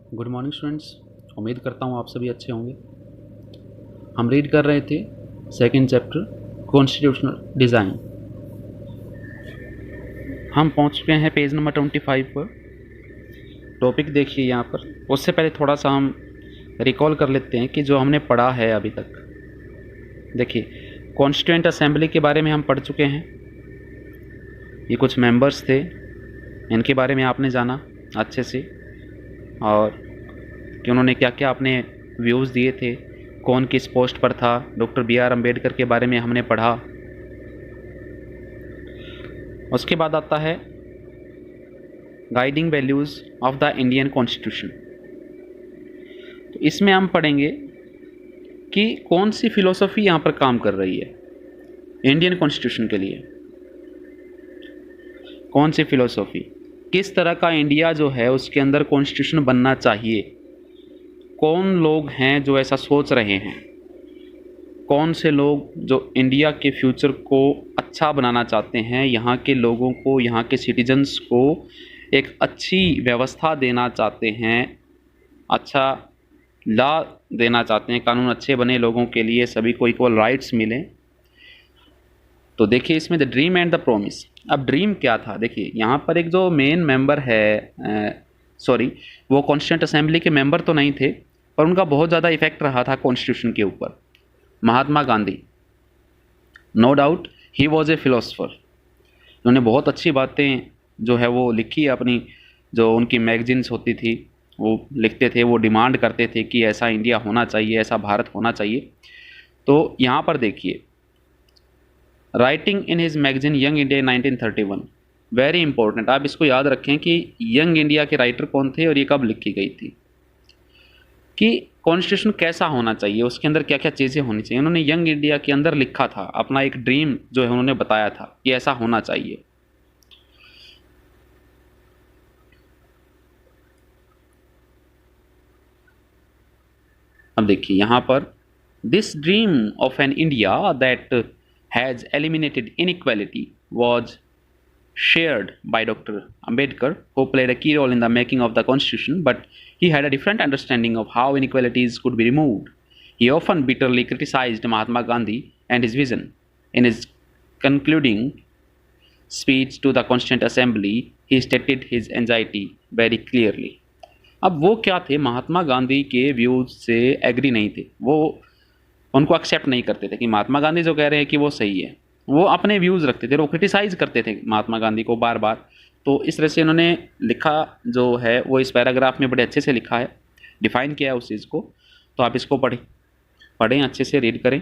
Good morning students. उम्मीद करता हूँ आप सभी अच्छे होंगे। हम रीड कर रहे थे सेकंड चैप्टर कॉन्स्टिट्यूशनल डिज़ाइन। हम पहुँच चुके हैं पेज नंबर 25 पर। टॉपिक देखिए यहाँ पर। उससे पहले थोड़ा सा हम रिकॉल कर लेते हैं कि जो हमने पढ़ा है अभी तक। देखिए, कॉन्स्टिट्यूएंट असेंबली के बारे में हम पढ़ चुके हैं। ये कुछ मेंबर्स थे, इनके बारे में आपने जाना अच्छे से, और कि उन्होंने क्या क्या अपने व्यूज़ दिए थे, कौन किस पोस्ट पर था। Doctor B R. अम्बेडकर के बारे में हमने पढ़ा। उसके बाद आता है guiding values of the Indian constitution. तो इसमें हम पढ़ेंगे कि कौन सी फिलोसफी यहाँ पर काम कर रही है इंडियन कॉन्स्टिट्यूशन के लिए। कौन सी फिलोसफी, किस तरह का इंडिया जो है उसके अंदर कॉन्स्टिट्यूशन बनना चाहिए, कौन लोग हैं जो ऐसा सोच रहे हैं, कौन से लोग जो इंडिया के फ्यूचर को अच्छा बनाना चाहते हैं, यहाँ के लोगों को, यहाँ के सिटीजन्स को एक अच्छी व्यवस्था देना चाहते हैं, अच्छा लॉ देना चाहते हैं, कानून अच्छे बने लोगों के लिए, सभी को इक्वल राइट्स मिलें। तो देखिए इसमें the dream and the promise. अब ड्रीम क्या था, देखिए यहाँ पर एक जो मेन मेंबर है, वो कॉन्स्टिट्यूंट असेंबली के मेंबर तो नहीं थे, पर उनका बहुत ज़्यादा इफेक्ट रहा था कॉन्स्टिट्यूशन के ऊपर। Mahatma Gandhi, no doubt he was a philosopher. उन्होंने बहुत अच्छी बातें जो है वो लिखी, अपनी जो उनकी मैगजीन्स होती थी वो लिखते थे, वो डिमांड करते थे कि ऐसा इंडिया होना चाहिए, ऐसा भारत होना चाहिए। तो यहाँ पर देखिए, writing in his magazine young India 1931, very important. आप इसको याद रखें कि यंग इंडिया के राइटर कौन थे और ये कब लिखी गई थी, कि कॉन्स्टिट्यूशन कैसा होना चाहिए, उसके अंदर क्या क्या चीज़ें होनी चाहिए। उन्होंने यंग इंडिया के अंदर लिखा था, अपना एक ड्रीम जो है उन्होंने बताया था कि ऐसा होना चाहिए। अब देखिए यहाँ पर, this dream of an India that has eliminated inequality was shared by Dr. Ambedkar, who played a key role in the making of the Constitution, but he had a different understanding of how inequalities could be removed. He often bitterly criticized Mahatma Gandhi and his vision. In his concluding speech to the Constituent Assembly, he stated his anxiety very clearly. अब वो क्या थे, महात्मा गांधी के views से agree नहीं थे, वो उनको एक्सेप्ट नहीं करते थे कि महात्मा गांधी जो कह रहे हैं कि वो सही है। वो अपने व्यूज़ रखते थे, वो क्रिटिसाइज़ करते थे महात्मा गांधी को बार बार। तो इस तरह से उन्होंने लिखा जो है वो इस पैराग्राफ में बड़े अच्छे से लिखा है, डिफ़ाइन किया है उस चीज़ को। तो आप इसको पढ़ें अच्छे से, रीड करें।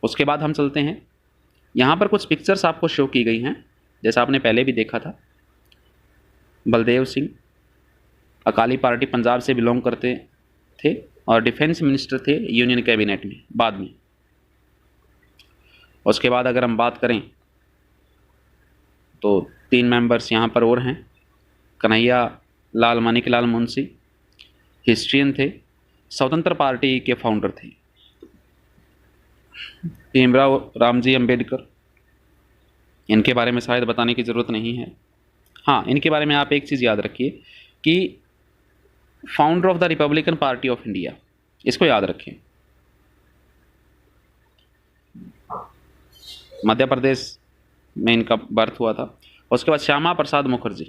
उसके बाद हम चलते हैं, यहाँ पर कुछ पिक्चर्स आपको शो की गई हैं, जैसा आपने पहले भी देखा था। बलदेव सिंह अकाली पार्टी पंजाब से बिलोंग करते थे और डिफेंस मिनिस्टर थे यूनियन कैबिनेट में बाद में। उसके बाद अगर हम बात करें तो 3 मेंबर्स यहाँ पर और हैं। कन्हैया लाल मानिकलाल मुंशी हिस्ट्रियन थे, स्वतंत्र पार्टी के फाउंडर थे। भीमराव रामजी अम्बेडकर, इनके बारे में शायद बताने की ज़रूरत नहीं है। हाँ, इनके बारे में आप एक चीज़ याद रखिए कि founder of the Republican party of India, इसको याद रखें। मध्य प्रदेश में इनका बर्थ हुआ था। उसके बाद श्यामा प्रसाद मुखर्जी,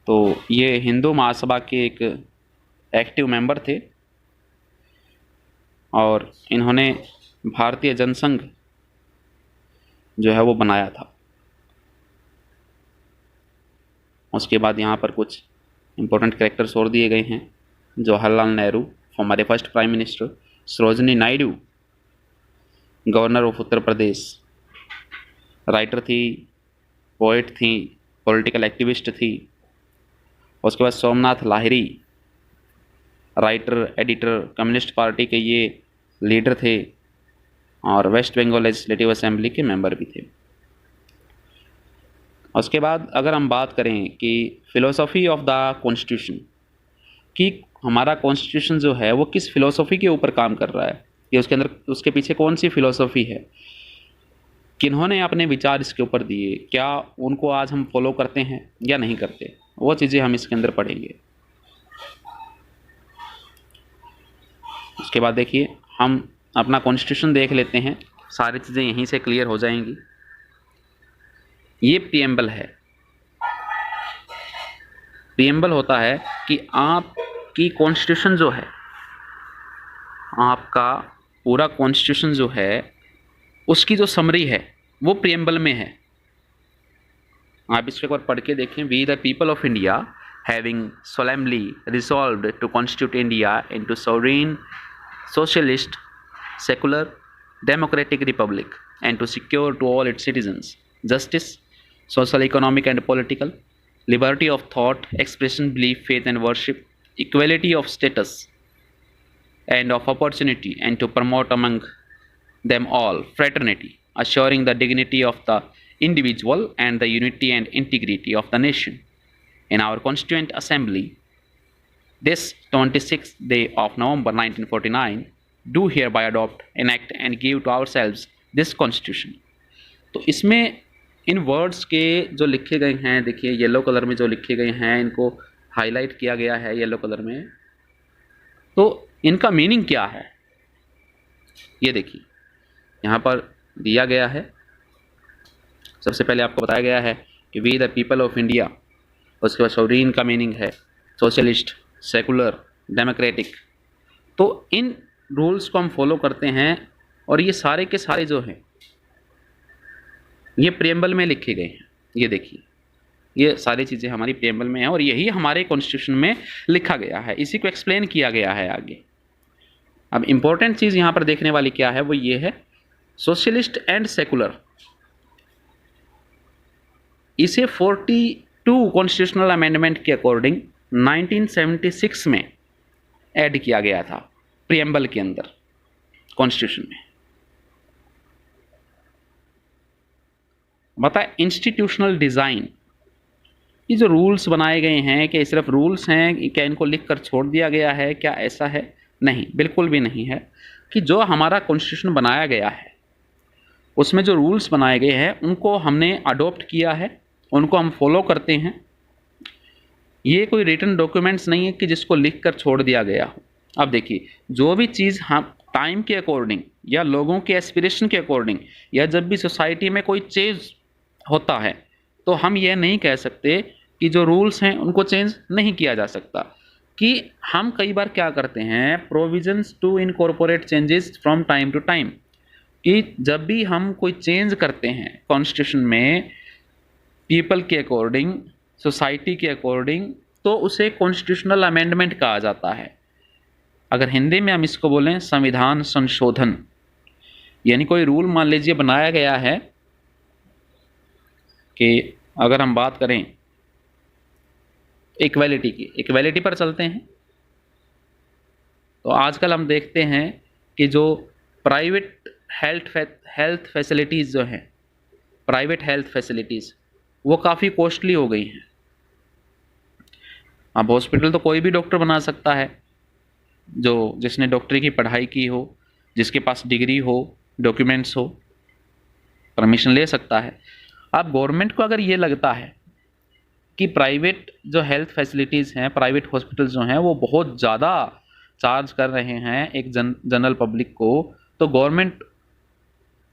तो ये हिंदू महासभा के एक एक्टिव मेंबर थे और इन्होंने भारतीय जनसंघ जो है वो बनाया था। उसके बाद यहाँ पर कुछ इम्पोर्टेंट कैरेक्टर्स और दिए गए हैं। जवाहरलाल नेहरू, हमारे first prime minister. Sarojini Naidu, governor of Uttar Pradesh, writer थी, पोइट थी, पॉलिटिकल एक्टिविस्ट थी। उसके बाद Somnath Lahiri, writer, editor, communist party के ये लीडर थे और वेस्ट बंगाल लेजिस्लेटिव असेंबली के मेंबर भी थे। उसके बाद अगर हम बात करें कि फ़िलोसफ़ी ऑफ द कॉन्स्टिट्यूशन, कि हमारा कॉन्स्टिट्यूशन जो है वो किस फ़िलोसफ़ी के ऊपर काम कर रहा है, कि उसके अंदर, उसके पीछे कौन सी फ़िलोसफ़ी है, किन्होंने अपने विचार इसके ऊपर दिए, क्या उनको आज हम फॉलो करते हैं या नहीं करते, वो चीज़ें हम इसके अंदर पढ़ेंगे। उसके बाद देखिए हम अपना कॉन्स्टिट्यूशन देख लेते हैं, सारी चीज़ें यहीं से क्लियर हो जाएंगी। ये प्रीएम्बल है। प्रीएम्बल होता है कि आपकी कॉन्स्टिट्यूशन जो है, आपका पूरा कॉन्स्टिट्यूशन जो है उसकी जो समरी है वो प्रीएम्बल में है। आप इसको एक बार पढ़ के देखें। We the people of India having solemnly resolved to constitute India into sovereign, socialist, secular, democratic republic, and to secure to all its citizens justice, social, economic, and political, liberty of thought, expression, belief, faith, and worship, equality of status and of opportunity, and to promote among them all fraternity, assuring the dignity of the individual and the unity and integrity of the nation. In our Constituent Assembly, this 26th day of November 1949, do hereby adopt, enact, and give to ourselves this Constitution. तो इसमें इन words के जो लिखे गए हैं, देखिए yellow colour में जो लिखे गए हैं, इनको हाईलाइट किया गया है येलो कलर में। तो इनका मीनिंग क्या है ये देखिए यहाँ पर दिया गया है। सबसे पहले आपको बताया गया है कि we the people of India, उसके बाद सोवरीन का मीनिंग है सोशलिस्ट, सेकुलर, डेमोक्रेटिक। तो इन रूल्स को हम फॉलो करते हैं और ये सारे के सारे जो हैं ये प्रीएम्बल में लिखे गए हैं। ये देखिए ये सारी चीज़ें हमारी प्रीएम्बल में हैं और यही हमारे कॉन्स्टिट्यूशन में लिखा गया है, इसी को एक्सप्लेन किया गया है आगे। अब इम्पोर्टेंट चीज़ यहाँ पर देखने वाली क्या है, वो ये है सोशलिस्ट एंड सेकुलर। इसे 42 कॉन्स्टिट्यूशनल अमेंडमेंट के अकॉर्डिंग 1976 में ऐड किया गया था प्रीएम्बल के अंदर कॉन्स्टिट्यूशन में। बताए इंस्टीट्यूशनल डिज़ाइन, ये जो रूल्स बनाए गए हैं क्या सिर्फ रूल्स हैं, क्या इनको लिख कर छोड़ दिया गया है, क्या ऐसा है? नहीं, बिल्कुल भी नहीं है। कि जो हमारा कॉन्स्टिट्यूशन बनाया गया है उसमें जो रूल्स बनाए गए हैं उनको हमने अडॉप्ट किया है, उनको हम फॉलो करते हैं। ये कोई रिटन डॉक्यूमेंट्स नहीं है कि जिसको लिख कर छोड़ दिया गया हो। अब देखिए जो भी चीज़ हम टाइम के अकॉर्डिंग या लोगों के एस्पिरेशन के अकॉर्डिंग या जब भी सोसाइटी में कोई चेंज होता है तो हम ये नहीं कह सकते कि जो रूल्स हैं उनको चेंज नहीं किया जा सकता। कि हम कई बार क्या करते हैं, provisions to incorporate changes from time to time, कि जब भी हम कोई चेंज करते हैं कॉन्स्टिट्यूशन में पीपल के अकॉर्डिंग, सोसाइटी के अकॉर्डिंग, तो उसे कॉन्स्टिट्यूशनल अमेंडमेंट कहा जाता है। अगर हिंदी में हम इसको बोलें संविधान संशोधन। यानी कोई रूल मान लीजिए बनाया गया है कि अगर हम बात करें इक्वालिटी की, इक्वालिटी पर चलते हैं तो आजकल हम देखते हैं कि जो प्राइवेट हेल्थ फैसिलिटीज़ जो हैं, प्राइवेट हेल्थ फैसिलिटीज़ वो काफ़ी कॉस्टली हो गई हैं। अब हॉस्पिटल तो कोई भी डॉक्टर बना सकता है, जो जिसने डॉक्टरी की पढ़ाई की हो, जिसके पास डिग्री हो, डॉक्यूमेंट्स हो, परमिशन ले सकता है। अब गवर्नमेंट को अगर ये लगता है कि प्राइवेट जो हेल्थ फैसिलिटीज़ हैं, प्राइवेट हॉस्पिटल्स जो हैं वो बहुत ज़्यादा चार्ज कर रहे हैं एक जनरल पब्लिक को, तो गवर्नमेंट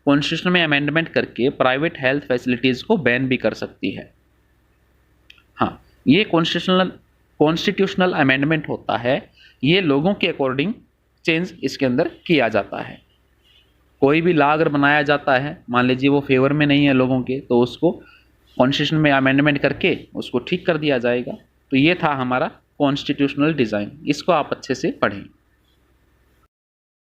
कॉन्स्टिट्यूशन में अमेंडमेंट करके प्राइवेट हेल्थ फैसिलिटीज़ को बैन भी कर सकती है। हाँ, ये कॉन्स्टिट्यूशनल अमेंडमेंट होता है, ये लोगों के अकॉर्डिंग चेंज इसके अंदर किया जाता है। कोई भी लॉ अगर बनाया जाता है, मान लीजिए वो फेवर में नहीं है लोगों के, तो उसको कॉन्स्टिट्यूशन में अमेंडमेंट करके उसको ठीक कर दिया जाएगा। तो ये था हमारा कॉन्स्टिट्यूशनल डिज़ाइन, इसको आप अच्छे से पढ़ें।